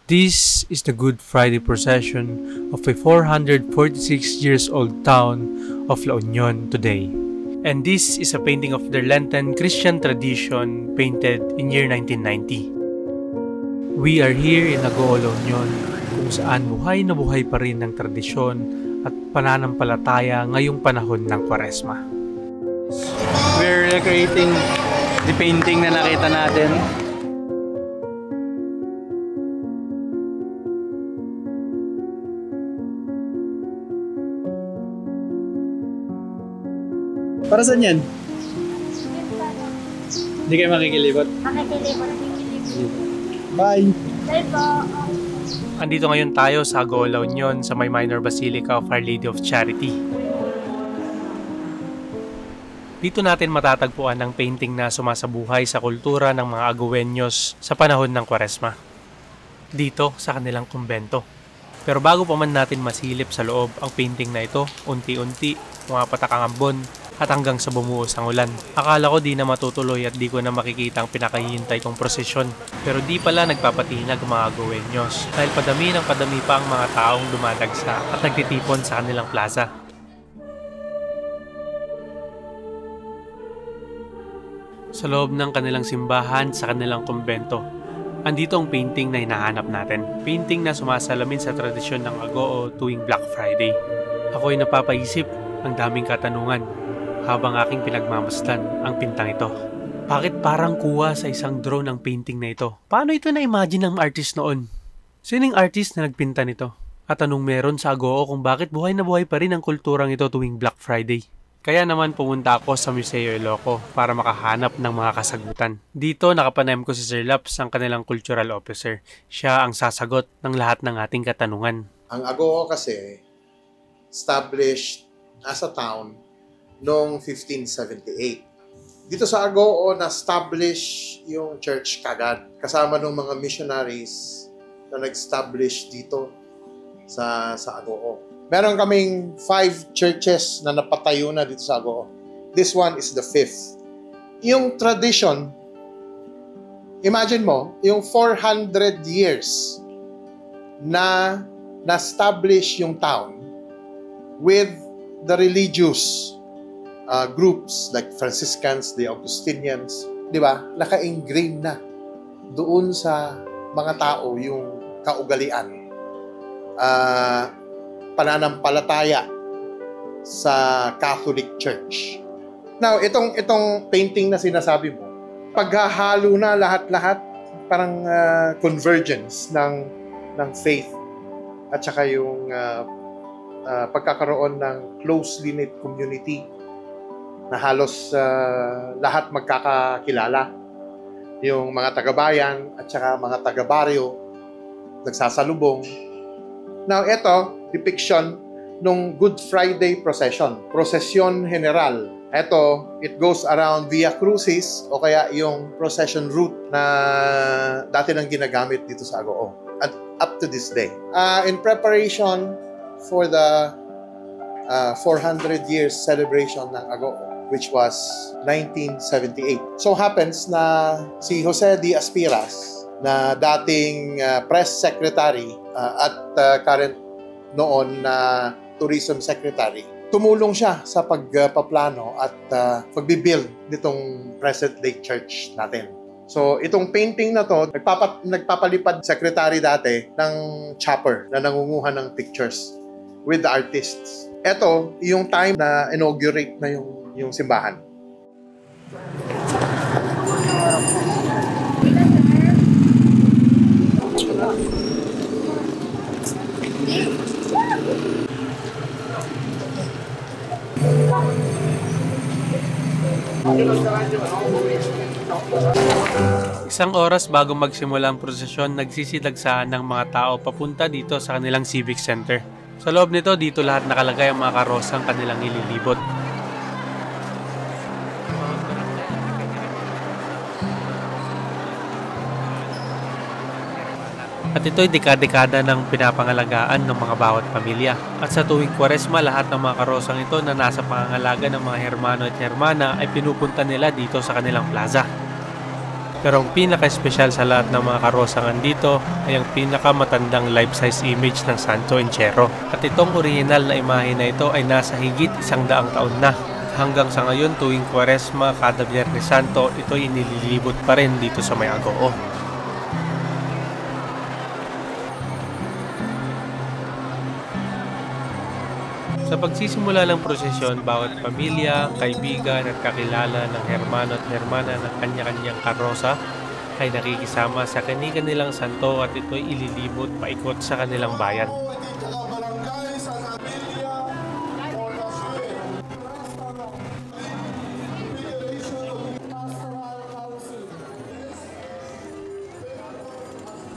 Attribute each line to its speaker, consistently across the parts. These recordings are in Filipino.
Speaker 1: This is the Good Friday procession of a 446 years old town of La Union today. And this is a painting of their Lenten Christian tradition painted in year 1990. We are here in Agoo, La Union, kung saan buhay na buhay pa rin ng tradisyon at pananampalataya ngayong panahon ng Kwaresma.
Speaker 2: We're recreating the painting na nakita natin. Para saan yan? Hindi kayo makikilibot?
Speaker 3: Makikilibot.
Speaker 2: Bye!
Speaker 3: Bye po.
Speaker 1: Andito ngayon tayo sa Agoo, La Union sa may Minor Basilica of Our Lady of Charity. Dito natin matatagpuan ang painting na sumasabuhay sa kultura ng mga Agoeños sa panahon ng Kwaresma. Dito sa kanilang kumbento. Pero bago pa man natin masilip sa loob ang painting na ito, unti-unti, pumapatak ang ambon at hanggang sa bumuhos ang ulan. Akala ko di na matutuloy at di ko na makikita ang pinakahihintay kong prosesyon. Pero di pala nagpapatinag mga Agoeños dahil padami ng padami pa ang mga taong dumadagsa at nagtitipon sa kanilang plaza. Sa loob ng kanilang simbahan sa kanilang kumbento, andito ang painting na hinahanap natin. Painting na sumasalamin sa tradisyon ng Agoo tuwing Black Friday. Ako'y napapaisip ng daming katanungan habang aking pinagmamasdan ang pintang ito. Bakit parang kuha sa isang drone ang painting na ito? Paano ito na-imagine ng artist noon? Sining artist na nagpinta nito? At anong meron sa Agoo kung bakit buhay na buhay pa rin ang kulturang ito tuwing Black Friday? Kaya naman pumunta ako sa Museo Ilocos para makahanap ng mga kasagutan. Dito nakapanayam ko si Sir Laps, ang kanilang cultural officer. Siya ang sasagot ng lahat ng ating katanungan.
Speaker 4: Ang Agoo kasi established as a town noong 1578. Dito sa Agoo na-establish yung church kagad kasama ng mga missionaries na nag-establish dito sa Agoo. Meron kaming 5 churches na napatayo na dito sa Agoo. This one is the 5th. Yung tradition, imagine mo, yung 400 years na na-establish yung town with the religious groups like Franciscans, the Augustinians, di ba? Naka-ingrain na doon sa mga tao yung kaugalian. Pananampalataya sa Catholic Church. Now, itong painting na sinasabi mo, paghahalo na lahat-lahat, parang convergence ng faith at saka yung pagkakaroon ng closely knit community na halos lahat magkakakilala. Yung mga taga-bayan at saka mga taga-baryo nagsasalubong. Now, ito, depiction nung Good Friday procession. Procession general. Ito, it goes around Via Crucis o kaya yung procession route na dati nang ginagamit dito sa Agoo. At up to this day. In preparation for the 400 years celebration ng Agoo, which was 1978. So happens na si Jose D. Aspiras, na dating press secretary at current noon na tourism secretary, tumulong siya sa pagpaplano at pagbibuild nitong present-day church natin. So, itong painting na to, nagpapalipad secretary dati ng chopper na nangunguha ng pictures with the artists. Ito, yung time na inaugurate na yung simbahan.
Speaker 1: Isang oras bago magsimula ang prosesyon, nagsisidagsaan ng mga tao papunta dito sa kanilang civic center. Sa loob nito, dito lahat nakalagay ang mga karosang kanilang ililibot. At ito'y dekada-dekada ng pinapangalagaan ng mga bawat pamilya. At sa tuwing Kwaresma, lahat ng mga karosang ito na nasa pangangalaga ng mga hermano at hermana ay pinupunta nila dito sa kanilang plaza. Pero ang pinaka-espesyal sa lahat ng mga karosangan dito ay ang pinaka-matandang life-size image ng Santo Entierro. At itong original na imahe na ito ay nasa higit 100 taon na. Hanggang sa ngayon tuwing Kwaresma kada Biyernes Santo, ito ay inililibot pa rin dito sa may Agoo. Sa pagsisimula ng prosesyon, bawat pamilya, kaibigan at kakilala ng hermano at hermana ng kanya-kanyang karosa ay nakikisama sa kani-kanilang santo at ito'y ililibot paikot sa kanilang bayan.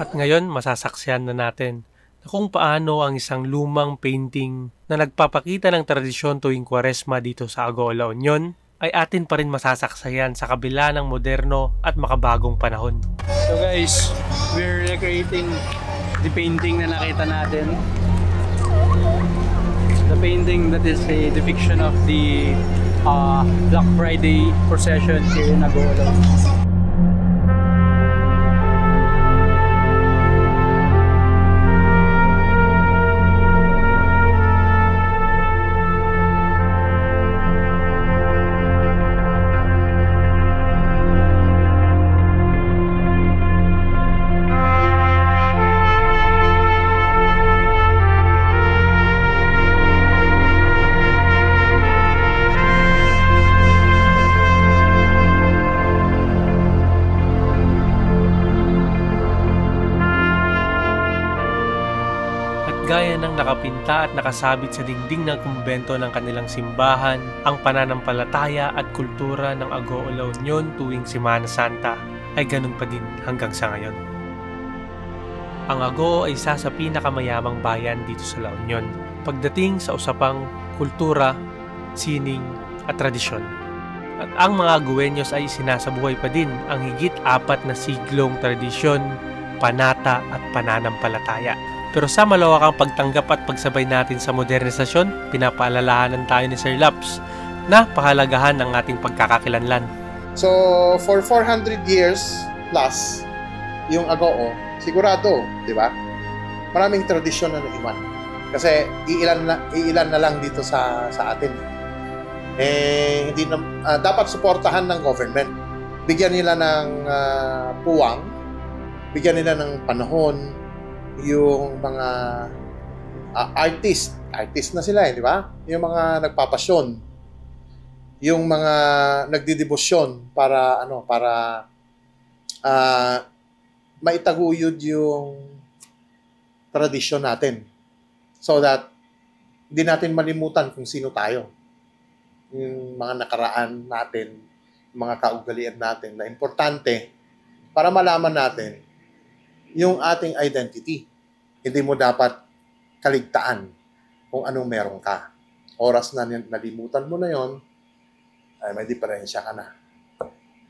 Speaker 1: At ngayon, masasaksihan na natin na kung paano ang isang lumang painting na nagpapakita ng tradisyon tuwing Kwaresma dito sa Agoo La Union ay atin pa rin masasaksayan sa kabila ng moderno at makabagong panahon.
Speaker 2: So guys, we're recreating the painting na nakita natin. The painting that is a depiction of the Black Friday procession here in Agoo La Union.
Speaker 1: Gaya ng nakapinta at nakasabit sa dingding ng kumbento ng kanilang simbahan, ang pananampalataya at kultura ng Agoo La Union tuwing Semana Santa ay ganun pa din hanggang sa ngayon. Ang Agoo ay isa sa pinakamayamang bayan dito sa La Union pagdating sa usapang kultura, sining at tradisyon. At ang mga Agoeños ay sinasabuhay pa din ang higit 4 na siglong tradisyon, panata at pananampalataya. Pero sa malawakang pagtanggap at pagsabay natin sa modernisasyon, pinapaalalahanan tayo ni Sir Laps na pahalagahan ng ating pagkakakilanlan.
Speaker 4: So, for 400 years plus, yung Agoo, sigurado, di ba? Maraming tradisyon na naiwan. Kasi iilan na lang dito sa atin. Hindi na, dapat suportahan ng government. Bigyan nila ng puwang, bigyan nila ng panahon, yung mga artist na sila, di ba? Yung mga nagpapasyon, yung mga nagdidebosyon para maitaguyod yung tradisyon natin so that hindi natin malimutan kung sino tayo, yung mga nakaraan natin, yung mga kaugalian natin na importante para malaman natin yung ating identity. Hindi mo dapat kaligtaan kung anong meron ka. Oras na nalimutan mo na yon, ay may diferensya ka na.